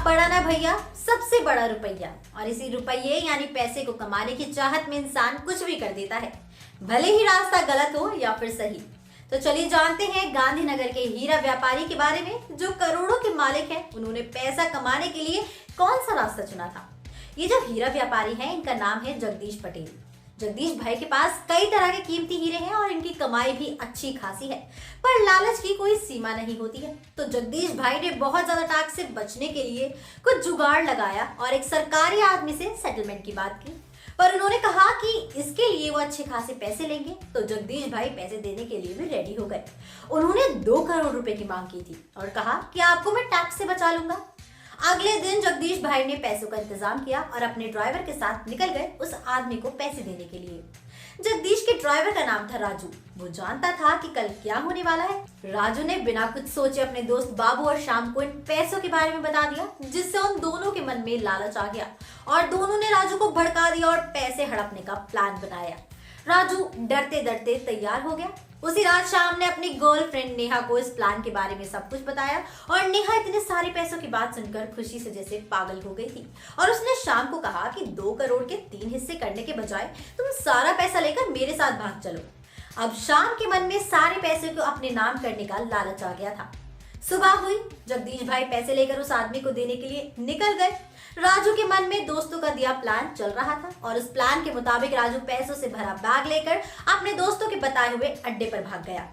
बड़ा ना भैया, सबसे बड़ा रुपया। और इसी रुपये यानी पैसे को कमाने की चाहत में इंसान कुछ भी कर देता है, भले ही रास्ता गलत हो या फिर सही। तो चलिए जानते हैं गांधीनगर के हीरा व्यापारी के बारे में, जो करोड़ों के मालिक हैं। उन्होंने पैसा कमाने के लिए कौन सा रास्ता चुना था। ये जो हीरा व्यापारी हैं, इनका नाम है जगदीश पटेल। जगदीश भाई के पास कई तरह के कीमती हीरे हैं और इनकी कमाई भी अच्छी खासी है, पर लालच की कोई सीमा नहीं होती है। तो जगदीश भाई ने बहुत ज्यादा टैक्स से बचने के लिए कुछ जुगाड़ लगाया और एक सरकारी आदमी से सेटलमेंट की बात की। पर उन्होंने कहा कि इसके लिए वो अच्छे खासे पैसे लेंगे, तो जगदीश भाई पैसे देने के लिए भी रेडी हो गए। उन्होंने 2 करोड़ रुपए की मांग की थी और कहा कि आपको मैं टैक्स से बचा लूंगा। अगले दिन जगदीश भाई ने पैसों का इंतजाम किया और अपने ड्राइवर के साथ निकल गए उस आदमी को पैसे देने के लिए। जगदीश के ड्राइवर का नाम था राजू। वो जानता था कि कल क्या होने वाला है। राजू ने बिना कुछ सोचे अपने दोस्त बाबू और शाम को इन पैसों के बारे में बता दिया, जिससे उन दोनों के मन में लालच आ गया और दोनों ने राजू को भड़का दिया और पैसे हड़पने का प्लान बनाया। राजू डरते डरते तैयार हो गया। उसी रात शाम ने अपनी गर्लफ्रेंड नेहा को इस प्लान के बारे में सब कुछ बताया और नेहा इतने सारे पैसों की बात सुनकर खुशी से जैसे पागल हो गई थी। और उसने शाम को कहा कि 2 करोड़ के 3 हिस्से करने के बजाय तुम सारा पैसा लेकर मेरे साथ भाग चलो। अब शाम के मन में सारे पैसे को अपने नाम करने का लालच आ गया था। सुबह हुई, जगदीश भाई पैसे लेकर उस आदमी को देने के लिए निकल गए। राजू के मन में दोस्तों का दिया प्लान चल रहा था और उस प्लान के मुताबिक राजू पैसों से भरा बैग लेकर अपने दोस्तों के बताए हुए अड्डे पर भाग गया।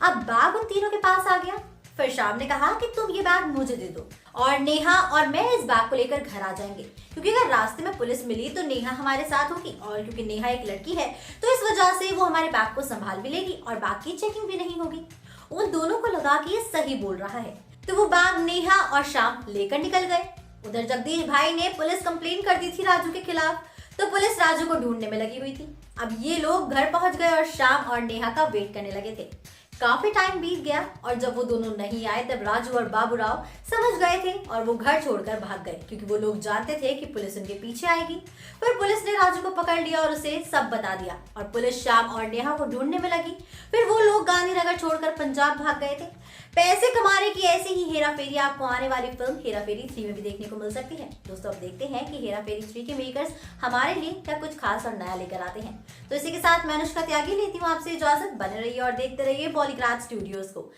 अब बैग उन तीनों के पास आ गया। फिर शाम ने कहा कि तुम ये बैग मुझे दे दो और नेहा और मैं इस बैग को लेकर घर आ जाएंगे, क्योंकि अगर रास्ते में पुलिस मिली तो नेहा हमारे साथ होगी और क्योंकि नेहा एक लड़की है तो इस वजह से वो हमारे बैग को संभाल भी लेगी और बैग की चेकिंग भी नहीं होगी। उन दोनों को लगा कि ये सही बोल रहा है, तो वो बैग नेहा और शाम लेकर निकल गए। उधर जगदीश भाई ने पुलिस कंप्लेंट कर दी थी राजू के खिलाफ, तो पुलिस राजू को ढूंढने में लगी हुई थी। अब ये लोग घर पहुंच गए और शाम और नेहा का वेट करने लगे थे। काफी टाइम बीत गया और जब वो दोनों नहीं आए तब राजू और बाबूराव समझ गए थे और वो घर छोड़कर भाग गए, क्योंकि वो लोग जानते थे कि पुलिस उनके पीछे आएगी। फिर पुलिस ने राजू को पकड़ लिया और उसे सब बता दिया और पुलिस शाम और नेहा को ढूंढने में लगी। फिर वो लोग गांधीनगर छोड़कर पंजाब भाग गए थे। पैसे कमाने की ऐसी ही हेरा फेरी आपको आने वाली फिल्म हेरा फेरी 3 में भी देखने को मिल सकती है। दोस्तों, अब देखते हैं कि हेरा फेरी 3 के मेकर्स हमारे लिए क्या कुछ खास और नया लेकर आते हैं। तो इसी के साथ मैं अनुष्का त्यागी लेती हूँ आपसे इजाजत। बने रहिए और देखते रहिए बॉलीग्राड स्टूडियोज को।